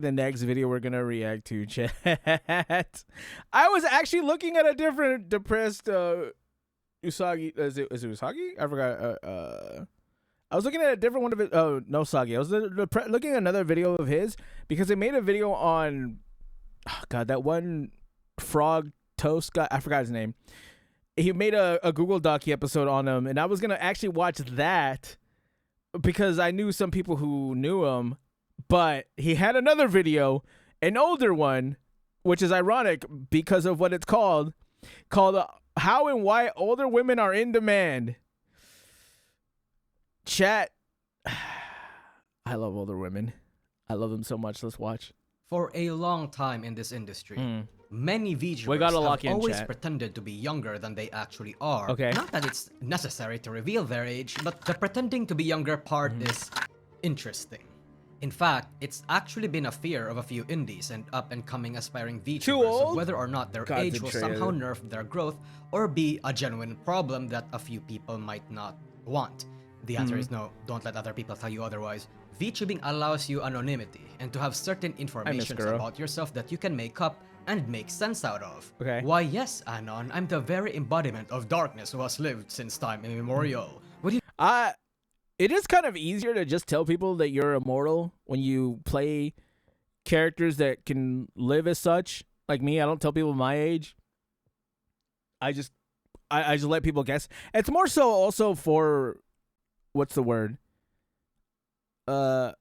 the next video we're gonna react to, chat. I was actually looking at a different depressed Usagi. Is it Usagi? I forgot. I was looking at a different one of it. Oh, Nousagi. I was looking at another video of his because they made a video on, oh God, that one frog toast guy. I forgot his name. He made a Google Docu episode on him, and I was gonna actually watch that because I knew some people who knew him. But he had another video, an older one, which is ironic because of what it's called How and Why Older Women Are in Demand. Chat, I love older women. I love them so much. Let's watch. For a long time in this industry, many VTubers have always pretended to be younger than they actually are. Okay. Not that it's necessary to reveal their age, but the pretending to be younger part is interesting. In fact, it's actually been a fear of a few indies and up-and-coming aspiring VTubers of whether or not their age will somehow nerf their growth or be a genuine problem that a few people might not want. The answer is no. Don't let other people tell you otherwise. VTubing allows you anonymity and to have certain information about yourself that you can make up and make sense out of. Okay. Why, yes, Anon, I'm the very embodiment of darkness who has lived since time immemorial. What do you... It is kind of easier to just tell people that you're immortal when you play characters that can live as such. Like me, I don't tell people my age. I just let people guess. It's more so also for, what's the word? To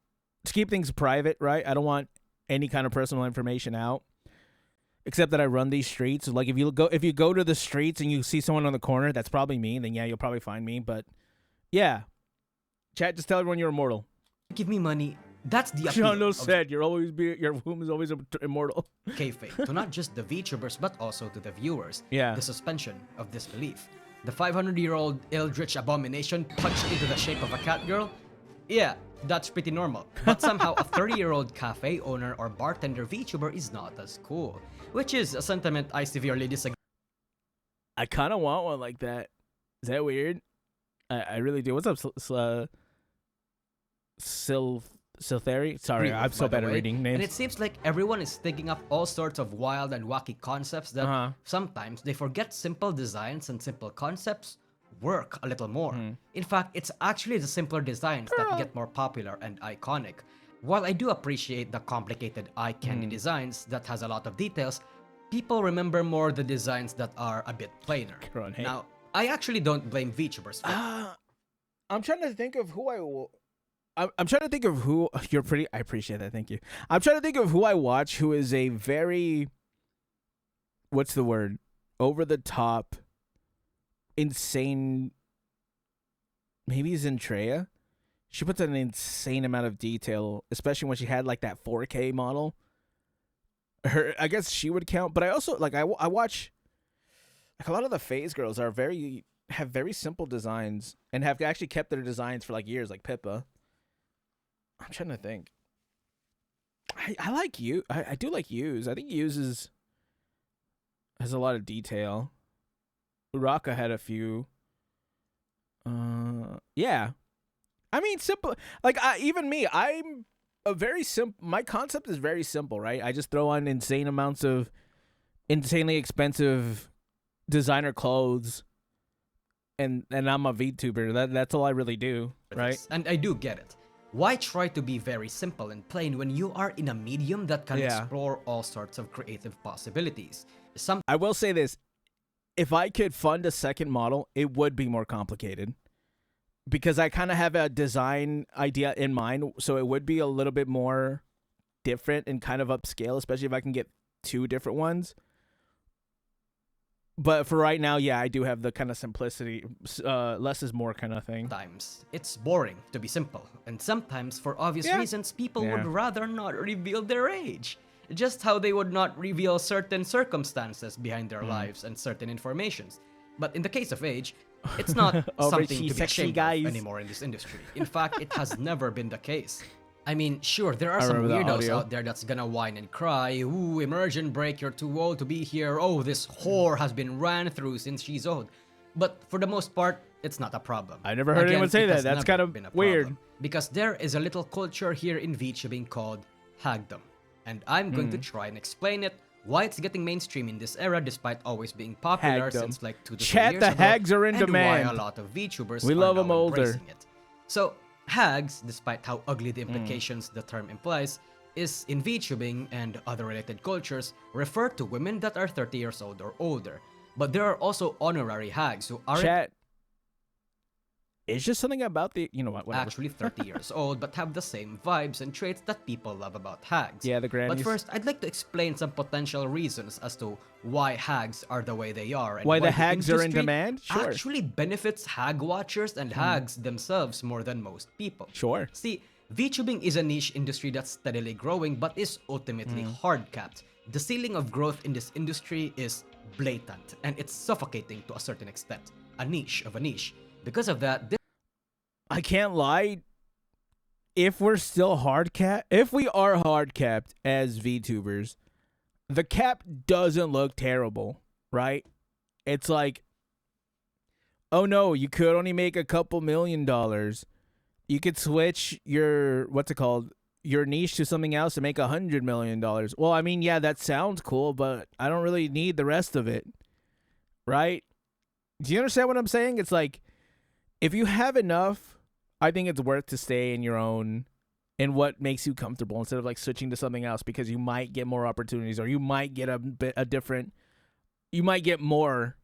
keep things private, right? I don't want any kind of personal information out. Except that I run these streets. Like if you go to the streets and you see someone on the corner, that's probably me. Then yeah, you'll probably find me. But yeah. Chat, just tell everyone you're immortal. Give me money. That's the appeal. Jono said your womb is always immortal. Kayfabe to not just the VTubers but also to the viewers. Yeah. The suspension of disbelief. The 500-year-old eldritch abomination punched into the shape of a cat girl. Yeah, that's pretty normal. But somehow a 30-year-old cafe owner or bartender VTuber is not as cool, which is a sentiment I severely disagree. I kind of want one like that. Is that weird? I really do. What's up, Siltheri? Sorry, I'm so bad at reading names. And it seems like everyone is thinking up all sorts of wild and wacky concepts that sometimes they forget simple designs and simple concepts work a little more. In fact, it's actually the simpler designs that get more popular and iconic. While I do appreciate the complicated eye candy designs that has a lot of details, people remember more the designs that are a bit plainer. Now, I actually don't blame VTubers. I'm trying to think of who I'm trying to think of who you're pretty. I appreciate that. Thank you. I'm trying to think of who I watch who is a very, what's the word? Over the top, insane. Maybe Zentreya. She puts an insane amount of detail, especially when she had like that 4K model. I guess she would count, but I also like I watch. Like a lot of the phase girls have very simple designs and have actually kept their designs for like years, like Pippa. I'm trying to think. I like you. I do like Yu's. I think Yu's has a lot of detail. Uraka had a few. Yeah. I mean, simple. Like even me, I'm a very simple. My concept is very simple, right? I just throw on insane amounts of insanely expensive designer clothes, and I'm a VTuber. That's all I really do, right? And I do get it. Why try to be very simple and plain when you are in a medium that can explore all sorts of creative possibilities? I will say this. If I could fund a second model, it would be more complicated. Because I kind of have a design idea in mind, so it would be a little bit more different and kind of upscale, especially if I can get two different ones. But for right now, yeah, I do have the kind of simplicity, less is more kind of thing. Sometimes it's boring to be simple, and sometimes for obvious reasons, people would rather not reveal their age. Just how they would not reveal certain circumstances behind their lives and certain informations. But in the case of age, it's not something to be ashamed of anymore in this industry. In fact, it has never been the case. I mean, sure, there are some weirdos out there that's gonna whine and cry, ooh, immersion break, you're too old to be here, oh, this whore has been ran through since she's old. But for the most part, it's not a problem. I never heard anyone say that. That's kind of weird. Because there is a little culture here in VTubing called hagdom. and I'm going to try and explain it, why it's getting mainstream in this era despite always being popular Hagdom. since like 2 to 3 Chat, years the ago, hags are in and demand. why a lot of VTubers We are love now them older. embracing it. So, hags, despite how ugly the implications the term implies, is in VTubing and other related cultures refer to women that are 30 years old or older. But there are also honorary hags who aren't Chat. It's just something about the, you know what, whatever. actually 30 years old but have the same vibes and traits that people love about hags. Yeah, the grannies. But first, I'd like to explain some potential reasons as to why hags are the way they are and Why the hags are in industry demand? Sure. actually benefits hag watchers and hags themselves more than most people. Sure. See, VTubing is a niche industry that's steadily growing but is ultimately hard-capped. The ceiling of growth in this industry is blatant and it's suffocating to a certain extent. A niche of a niche. Because of that, I can't lie. If we're still if we are hard capped as VTubers, the cap doesn't look terrible, right? It's like, oh no, you could only make a couple $1,000,000. You could switch your your niche to something else and make $100 million. Well, I mean, yeah, that sounds cool, but I don't really need the rest of it, right? Do you understand what I'm saying? It's like, if you have enough, I think it's worth to stay in your own, in what makes you comfortable instead of like switching to something else because you might get more opportunities or you might get you might get more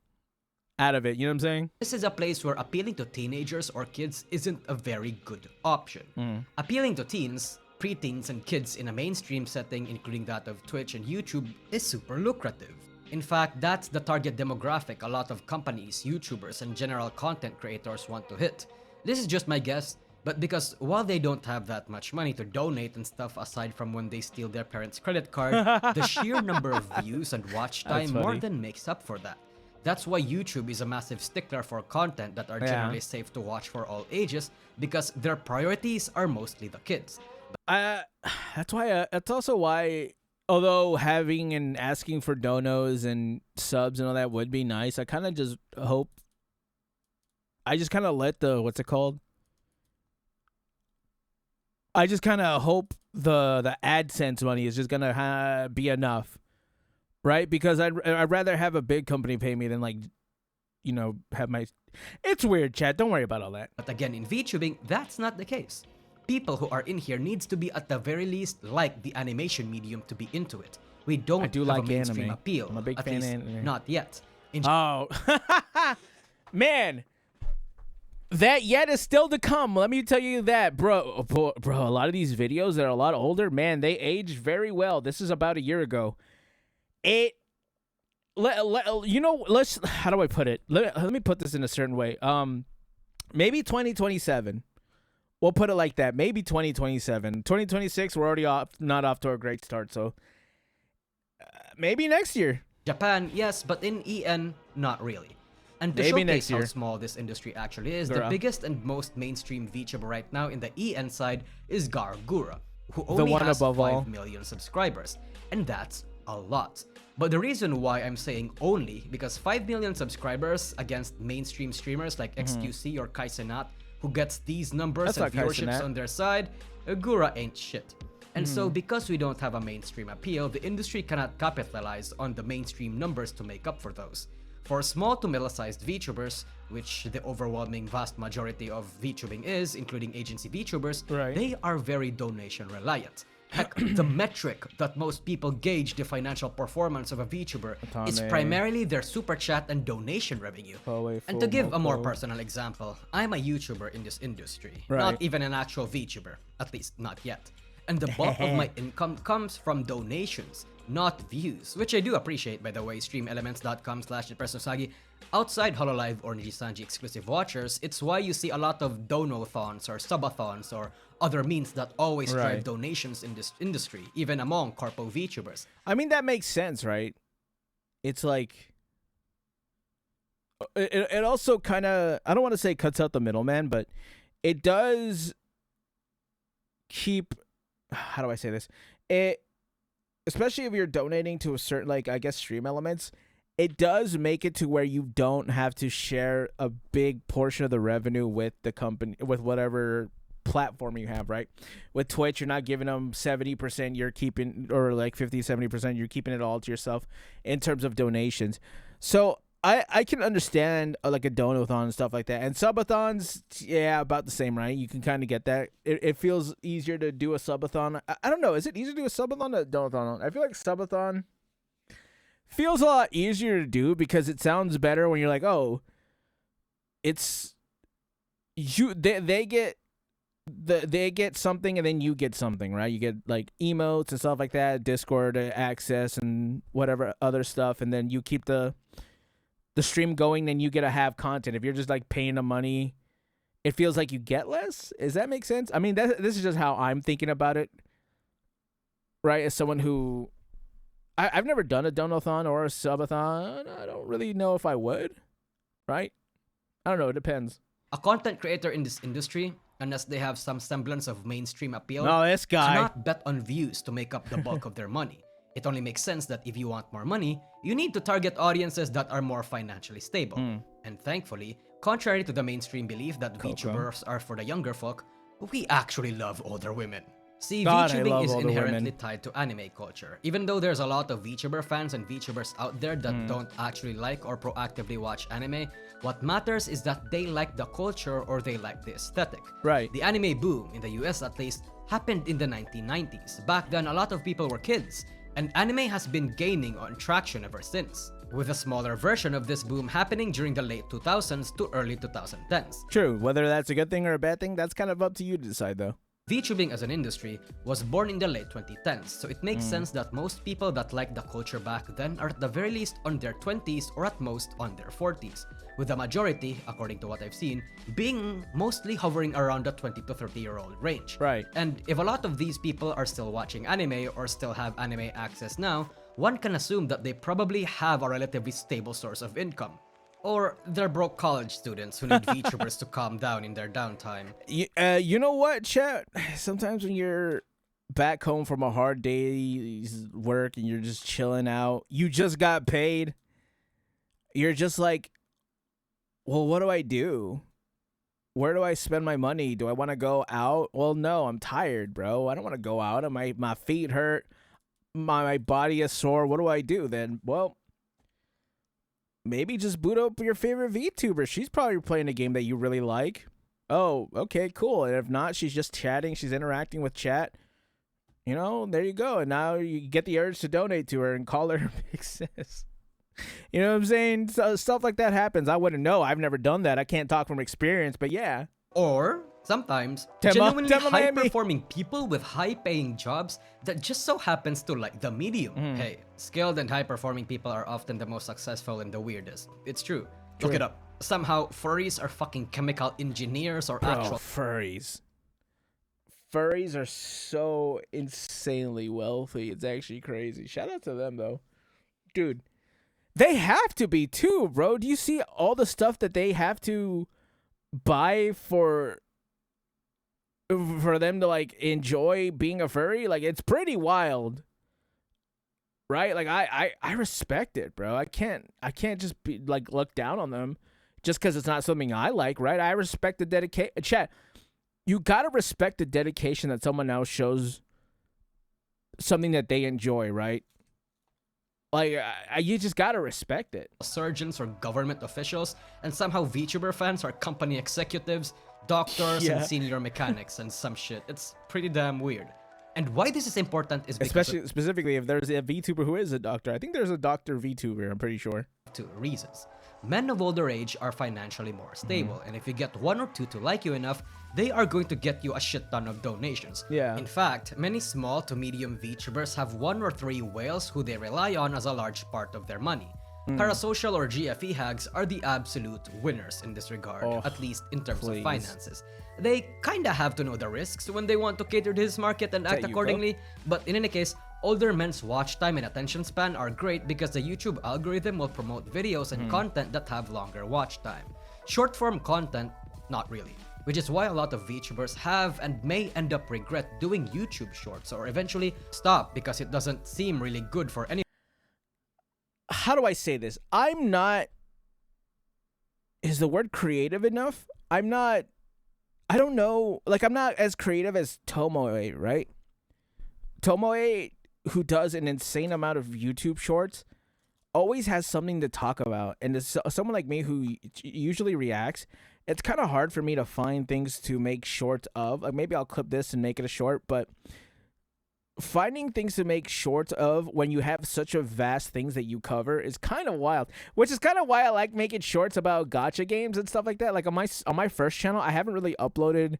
out of it. You know what I'm saying? this is a place where appealing to teenagers or kids isn't a very good option. Appealing to teens, preteens, and kids in a mainstream setting, including that of Twitch and YouTube, is super lucrative. In fact, that's the target demographic a lot of companies, YouTubers, and general content creators want to hit. This is just my guess, but because while they don't have that much money to donate and stuff aside from when they steal their parents' credit card, the sheer number of views and watch time more funny. than makes up for that. That's why YouTube is a massive stickler for content that are generally safe to watch for all ages, because their priorities are mostly the kids. That's why. That's also why. Although having and asking for donos and subs and all that would be nice, I kind of just hope. I just kind of let the what's it called? I just kind of hope the AdSense money is just gonna be enough, right? Because I'd rather have a big company pay me than like, you know, have my. It's weird, chat. Don't worry about all that. But again, in VTubing, that's not the case. People who are in here needs to be at the very least like the animation medium to be into it. We don't I do have like a mainstream anime. appeal. I'm a big at fan of least anime. not yet. Oh, man. That yet is still to come. Let me tell you that, bro. A lot of these videos that are a lot older, man, they aged very well. This is about a year ago. You know, how do I put it? Let me put this in a certain way. Maybe 2027. We'll put it like that. Maybe 2027. 2026, we're already not off to a great start. So maybe next year. Japan, yes, but in EN, not really. And to Maybe showcase next how year. small this industry actually is, the Gura. biggest and most mainstream VTuber right now in the EN side is Gargura, who The only one has above 5 all. million subscribers. And that's a lot. But the reason why I'm saying only, because 5 million subscribers against mainstream streamers like XQC or Kaisenat, who gets these numbers That's and not viewerships Kaizenat. on their side, Gura ain't shit. And so because we don't have a mainstream appeal, the industry cannot capitalize on the mainstream numbers to make up for those. For small to middle-sized VTubers, which the overwhelming vast majority of VTubing is, including agency VTubers, Right. they are very donation reliant. Heck, the metric that most people gauge the financial performance of a VTuber is Atame. primarily their super chat and donation revenue. Poe, And to give a more Fumoko. personal example, I'm a YouTuber in this industry, Right. not even an actual VTuber, at least not yet. And the bulk of my income comes from donations, not views, which I do appreciate, by the way. Streamelements.com/Nousagi. Outside HoloLive or Nijisanji exclusive watchers, it's why you see a lot of donothons or subathons or other means that always drive Right. donations in this industry, even among corpo VTubers. I mean, that makes sense, right? It's like it also kind of, I don't want to say cuts out the middleman, but it does keep, how do I say this? It, especially if you're donating to a certain, like, I guess, stream elements, it does make it to where you don't have to share a big portion of the revenue with the company, with whatever platform you have, right? With Twitch, you're not giving them 70%, you're keeping, or like 50, 70%, you're keeping it all to yourself in terms of donations. So I can understand like a donathon and stuff like that. And subathons, yeah, about the same, right? You can kind of get that. It feels easier to do a subathon. I don't know. Is it easier to do a subathon or a donathon? I feel like subathon feels a lot easier to do because it sounds better when you're like, oh, it's you. They get something and then you get something, right? You get like emotes and stuff like that, Discord access and whatever other stuff, and then you keep the stream going, then you get to have content. If you're just like paying the money, it feels like you get less. Does that make sense? I mean, this is just how I'm thinking about it, right? As someone who, I've never done a donathon or a subathon. I don't really know if I would, right? I don't know. It depends. A content creator in this industry, unless they have some semblance of mainstream appeal, this guy cannot bet on views to make up the bulk of their money. It only makes sense that if you want more money, you need to target audiences that are more financially stable. And thankfully, contrary to the mainstream belief that VTubers are for the younger folk, we actually love older women. See, VTubing is inherently tied to anime culture. Even though there's a lot of VTuber fans and VTubers out there that don't actually like or proactively watch anime, what matters is that they like the culture or they like the aesthetic. Right. The anime boom, in the US at least, happened in the 1990s. Back then, a lot of people were kids, and anime has been gaining on traction ever since, with a smaller version of this boom happening during the late 2000s to early 2010s. True. Whether that's a good thing or a bad thing, that's kind of up to you to decide, though. VTubing as an industry was born in the late 2010s, so it makes sense that most people that liked the culture back then are at the very least on their 20s or at most on their 40s, with the majority, according to what I've seen, being mostly hovering around the 20 to 30-year-old range. Right. And if a lot of these people are still watching anime or still have anime access now, one can assume that they probably have a relatively stable source of income. Or they're broke college students who need VTubers to calm down in their downtime. You know what, chat? Sometimes when you're back home from a hard day's work and you're just chilling out, you just got paid, you're just like, well, what do I do? Where do I spend my money? Do I want to go out? Well, no, I'm tired, bro. I don't want to go out. My feet hurt. My body is sore. What do I do then? Well, maybe just boot up your favorite VTuber. She's probably playing a game that you really like. Oh, okay, cool. And if not, she's just chatting. She's interacting with chat. You know, there you go. And now you get the urge to donate to her and call her big sis. You know what I'm saying? So, stuff like that happens. I wouldn't know. I've never done that. I can't talk from experience, but yeah. Or sometimes genuinely high-performing people with high-paying jobs that just so happens to like the medium. Hey, skilled and high-performing people are often the most successful and the weirdest. It's true. Look it up. Somehow, furries are fucking chemical engineers or actual furries. Furries are so insanely wealthy. It's actually crazy. Shout out to them, though. Dude, they have to be, too, bro. Do you see all the stuff that they have to buy for them to like enjoy being a furry? Like, it's pretty wild, right? Like, I respect it, bro. I can't just be like look down on them just because it's not something I like, right? I respect the dedication. Chat, you gotta respect the dedication that someone else shows something that they enjoy, right? Like, you just gotta respect it. Surgeons or government officials, and somehow VTuber fans are company executives, doctors, and senior mechanics and some shit. It's pretty damn weird. And why this is important is because specifically if there's a VTuber who is a doctor. I think there's a doctor VTuber, I'm pretty sure. Two reasons. Men of older age are financially more stable, and if you get one or two to like you enough, they are going to get you a shit ton of donations. Yeah. In fact, many small to medium VTubers have 1 or 3 whales who they rely on as a large part of their money. Parasocial or GFE hags are the absolute winners in this regard, at least in terms of finances. They kinda have to know the risks when they want to cater to this market and act accordingly, but in any case, older men's watch time and attention span are great because the YouTube algorithm will promote videos and content that have longer watch time. Short-form content, not really. Which is why a lot of VTubers have and may end up regret doing YouTube shorts or eventually stop because it doesn't seem really good for anyone. How do I say this? I'm not... Is the word creative enough? I'm not I don't know. Like, I'm not as creative as Tomoe, right? Tomoe, who does an insane amount of YouTube shorts, always has something to talk about. And as someone like me who usually reacts, it's kind of hard for me to find things to make shorts of. Like, maybe I'll clip this and make it a short, but finding things to make shorts of when you have such a vast things that you cover is kind of wild, which is kind of why I like making shorts about gacha games and stuff like that. Like, on my first channel, I haven't really uploaded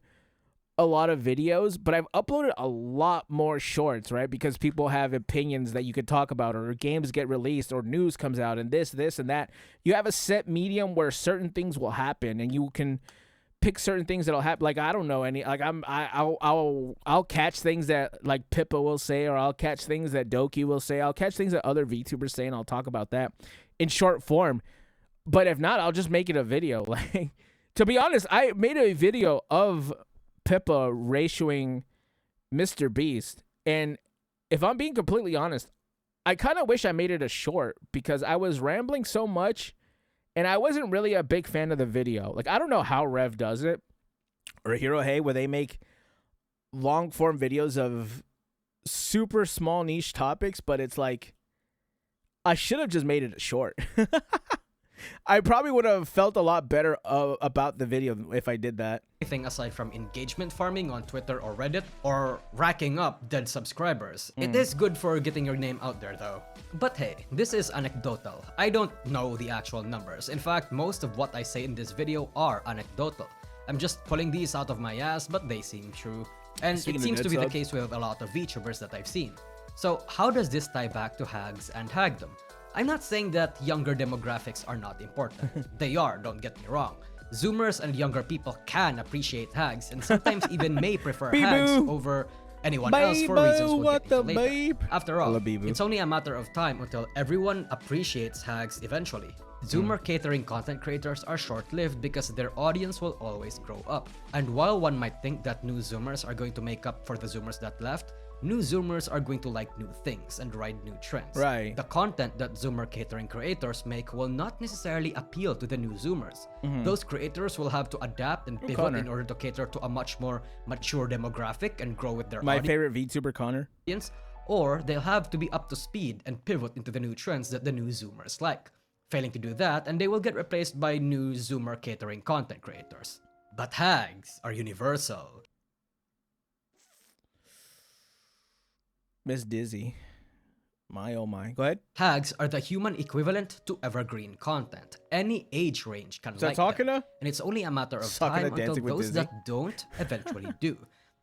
a lot of videos, but I've uploaded a lot more shorts, right? Because people have opinions that you could talk about, or games get released, or news comes out, and this and that. You have a set medium where certain things will happen, and you can pick certain things that'll happen. Like, I don't know any. Like, I'll catch things that like Pippa will say, or I'll catch things that Doki will say. I'll catch things that other VTubers say, and I'll talk about that in short form. But if not, I'll just make it a video. Like, to be honest, I made a video of Pippa ratioing Mr. Beast, and if I'm being completely honest, I kind of wish I made it a short because I was rambling so much and I wasn't really a big fan of the video. Like, I don't know how Rev does it, or Hirohei, where they make long form videos of super small niche topics, but it's like, I should have just made it a short. I probably would have felt a lot better about the video if I did that. Anything aside from engagement farming on Twitter or Reddit, or racking up dead subscribers. It is good for getting your name out there though. But hey, this is anecdotal. I don't know the actual numbers. In fact, most of what I say in this video are anecdotal. I'm just pulling these out of my ass, but they seem true. And it seems to be the case with a lot of VTubers that I've seen. So how does this tie back to hags and hagdom? I'm not saying that younger demographics are not important. They are, don't get me wrong. Zoomers and younger people can appreciate hags and sometimes even may prefer hags over anyone else for reasons we'll get into later. After all, it's only a matter of time until everyone appreciates hags eventually. Zoomer catering content creators are short-lived because their audience will always grow up. And while one might think that new Zoomers are going to make up for the Zoomers that left, new Zoomers are going to like new things and ride new trends. Right. The content that Zoomer catering creators make will not necessarily appeal to the new Zoomers. Those creators will have to adapt and pivot in order to cater to a much more mature demographic and grow with their My favorite VTuber, Connor. Or they'll have to be up to speed and pivot into the new trends that the new Zoomers like. Failing to do that, and they will get replaced by new Zoomer catering content creators. But hags are universal. Miss Dizzy. My oh my. Go ahead. Hags are the human equivalent to evergreen content. Any age range can like them. And it's only a matter of time until those that don't eventually do.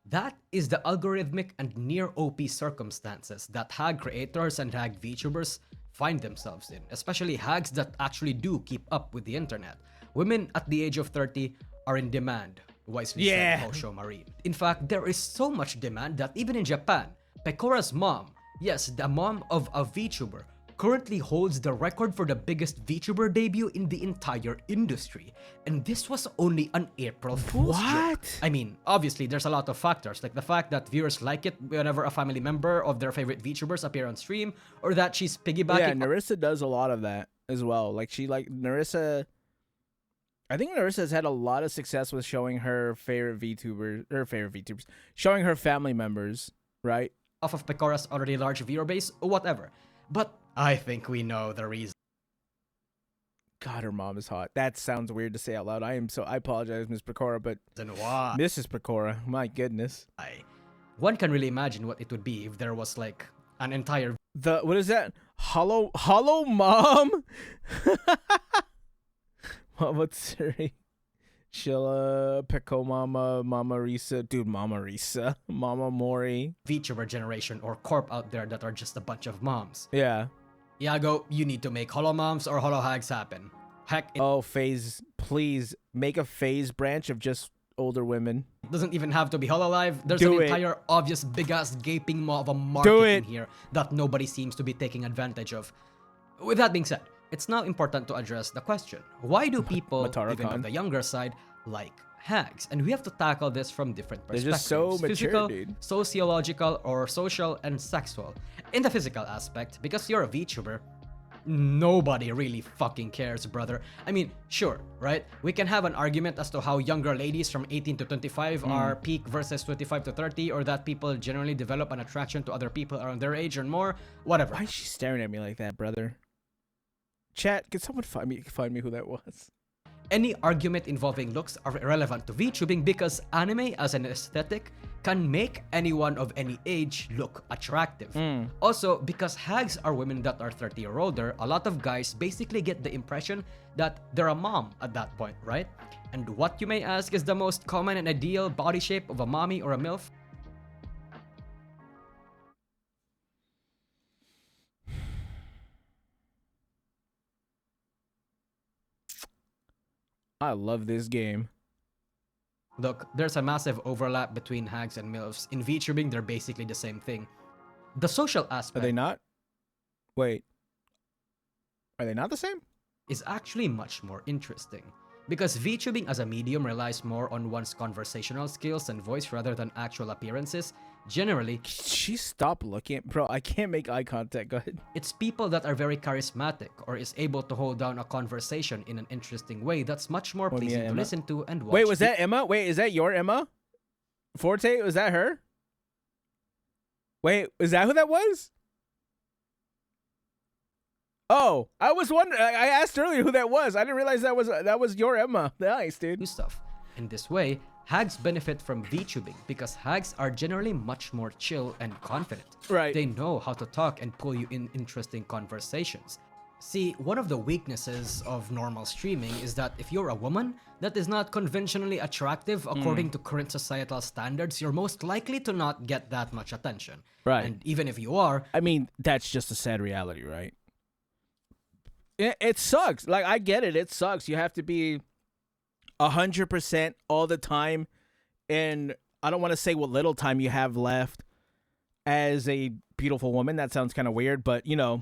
That is the algorithmic and near OP circumstances that hag creators and hag VTubers find themselves in, especially hags that actually do keep up with the internet. Women at the age of 30 are in demand, wisely said Hosho Marine. In fact, there is so much demand that even in Japan, Pecora's mom, yes, the mom of a VTuber, currently holds the record for the biggest VTuber debut in the entire industry. And this was only an April Fool's joke. I mean, obviously there's a lot of factors, like the fact that viewers like it whenever a family member of their favorite VTubers appear on stream, or that she's piggybacking. Yeah, Narissa does a lot of that as well. Like, Narissa, I think Narissa's had a lot of success with showing her favorite VTubers, showing her family members, right? Off of Pecora's already large viewer base, or whatever. But I think we know the reason. God, her mom is hot. That sounds weird to say out loud. I apologize, Miss Pecora, but Mrs. Pecora, my goodness. One can really imagine what it would be if there was like an entire what is that? Hollow mom? What's her name? Sheila, Peco Mama, Mama Risa, dude, Mama Risa, Mama Mori. VTuber generation or corp out there that are just a bunch of moms. Yeah. Iago, you need to make holo moms or holo hags happen. Heck, FaZe, please make a FaZe branch of just older women. It doesn't even have to be Hololive. There's an entire obvious big ass gaping maw of a market in here that nobody seems to be taking advantage of. With that being said, it's now important to address the question, why do people, even on the younger side, like hags? And we have to tackle this from different perspectives. They're just so mature, physical, dude. sociological, or social and sexual. In the physical aspect, because you're a VTuber, Nobody really fucking cares, brother. I mean, sure, right? We can have an argument as to how younger ladies from 18 to 25 are peak versus 25 to 30, or that people generally develop an attraction to other people around their age or more, whatever. Why is she staring at me like that, brother? Chat, can someone find me who that was? Any argument involving looks are irrelevant to VTubing because anime as an aesthetic can make anyone of any age look attractive. Also, because hags are women that are 30 or older, a lot of guys basically get the impression that they're a mom at that point, right? And what, you may ask, is the most common and ideal body shape of a mommy or a MILF? I love this game. Look, there's a massive overlap between hags and MILFs. In VTubing, they're basically the same thing. The social Are aspect they not? Wait. Are they not the same? is actually much more interesting. Because VTubing as a medium relies more on one's conversational skills and voice rather than actual appearances, generally, She stopped looking. Bro, I can't make eye contact. Go ahead. it's people that are very charismatic or is able to hold down a conversation in an interesting way that's much more Oh, pleasing Mia to Emma? listen to and watch. Wait, was that Emma? Wait, is that your Emma? Forte? Was that her? Wait, is that who that was? Oh, I was wondering. I asked earlier who that was. I didn't realize that was your Emma. Nice, dude. stuff. In this way, hags benefit from VTubing because hags are generally much more chill and confident. Right. They know how to talk and pull you in interesting conversations. See, one of the weaknesses of normal streaming is that if you're a woman that is not conventionally attractive according to current societal standards, you're most likely to not get that much attention. Right. And even if you are, I mean, that's just a sad reality, right? It sucks. Like, I get it. It sucks. You have to be 100% all the time. And I don't want to say what little time you have left as a beautiful woman. That sounds kind of weird, but, you know,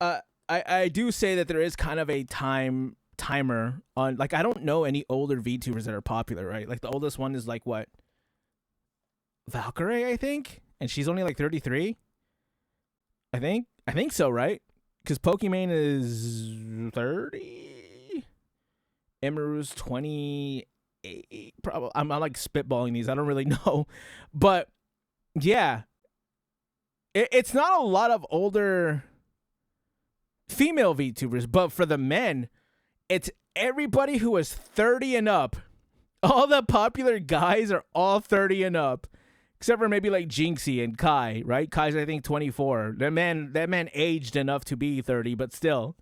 I do say that there is kind of a timer on, like, I don't know any older VTubers that are popular, right? Like, the oldest one is, like, what? Valkyrie, I think? And she's only, like, 33? I think so, right? Because Pokimane is 30? Emeru's 28? Probably. I'm like spitballing these. I don't really know. But, yeah. It's not a lot of older female VTubers, but for the men, it's everybody who is 30 and up. All the popular guys are all 30 and up. Except for maybe like Jinxie and Kai, right? Kai's, I think, 24. That man aged enough to be 30, but still.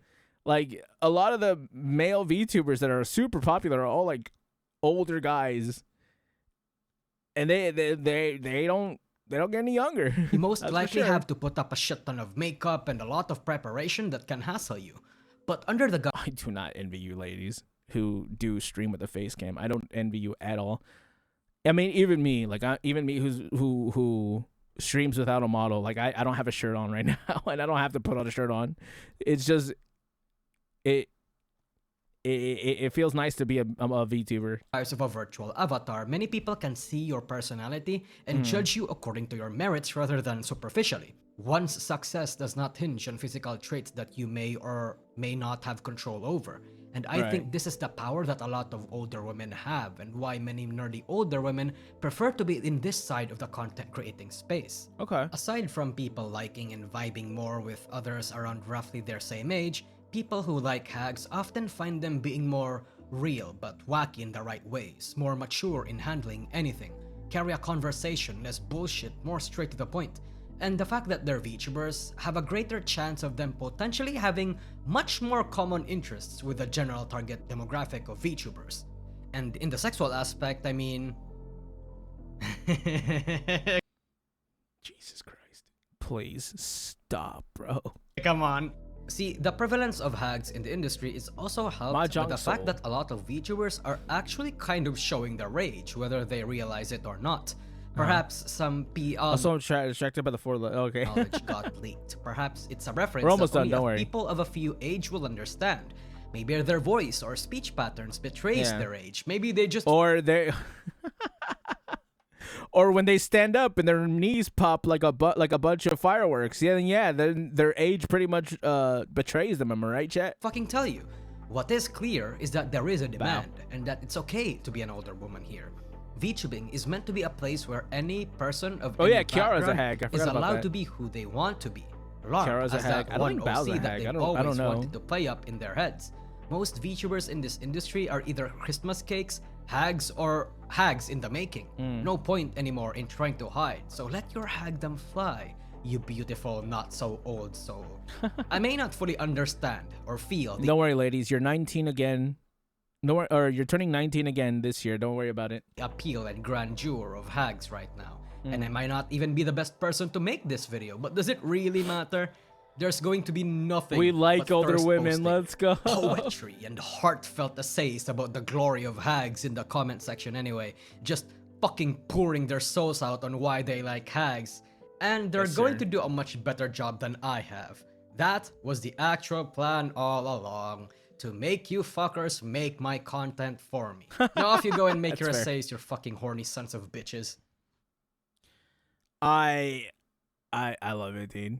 Like, a lot of the male VTubers that are super popular are all like older guys. And they don't get any younger. you most That's for likely sure. have to put up a shit ton of makeup and a lot of preparation that can hassle you. But under the I do not envy you ladies who do stream with a face cam. I don't envy you at all. I mean, even me, like even me who streams without a model, like I don't have a shirt on right now, and I don't have to put on a shirt on. It's just it feels nice to be a VTuber. lives of a virtual avatar, many people can see your personality and judge you according to your merits rather than superficially. One's success does not hinge on physical traits that you may or may not have control over. And I think this is the power that a lot of older women have, and why many nerdy older women prefer to be in this side of the content creating space. Okay. Aside from people liking and vibing more with others around roughly their same age, people who like hags often find them being more real but wacky in the right ways, more mature in handling anything, carry a conversation, less bullshit, more straight to the point. And the fact that they're VTubers have a greater chance of them potentially having much more common interests with the general target demographic of VTubers. And in the sexual aspect, I mean... Jesus Christ. Please stop, bro. Come on. See, the prevalence of hags in the industry is also helped by the Mahjong fact Soul. that a lot of VTubers are actually kind of showing their rage, whether they realize it or not. Perhaps some Also, I'm distracted by the okay. knowledge got leaked. Perhaps it's a reference We're almost that done, only don't a worry. people of a few age will understand. Maybe their voice or speech patterns betrays Yeah. their age. Maybe they just Or they Or when they stand up and their knees pop like a bunch of fireworks. Yeah, then their age pretty much betrays them. Am I right, chat? Fucking tell you. What is clear is that there is a demand, and that it's okay to be an older woman here. VTubing is meant to be a place where any person of any Kiara's a background hag. I is forgot about allowed that. to be who they want to be. Larp Kiara's a as hag. that I don't one think Bao's a OC that hag. they've I don't always know. wanted to play up in their heads. Most VTubers in this industry are either Christmas cakes, hags, or hags in the making. No point anymore in trying to hide, so let your hagdom fly, you beautiful not so old soul. I may not fully understand or feel the Don't worry, ladies. You're 19 again. You're turning 19 again this year. Don't worry about it. appeal and grandeur of hags right now. And I might not even be the best person to make this video, but does it really matter? There's going to be nothing We like but older thirst women. posting, Let's go. poetry and heartfelt essays about the glory of hags in the comment section anyway, just fucking pouring their souls out on why they like hags. And they're Yes, going sir. to do a much better job than I have. That was the actual plan all along, to make you fuckers make my content for me. Now off you go and make your That's fair. essays, you fucking horny sons of bitches. I love it, dude.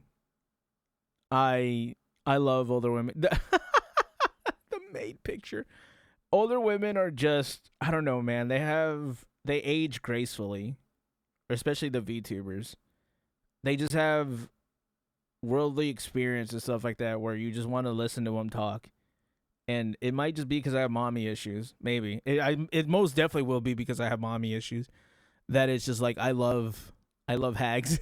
I love older women. The maid picture. Older women are just, I don't know, man. They age gracefully, especially the VTubers. They just have worldly experience and stuff like that where you just want to listen to them talk. And it might just be because I have mommy issues. Maybe it most definitely will be because I have mommy issues. That it's just like I love hags.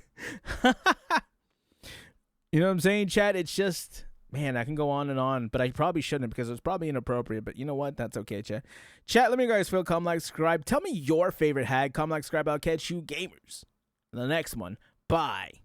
You know what I'm saying, chat? It's just, man, I can go on, but I probably shouldn't because it's probably inappropriate. But you know what? That's okay, chat. Chat, let me know how you guys feel. Comment, like, subscribe. Tell me your favorite hag. Comment, like, subscribe. I'll catch you gamers in the next one. Bye.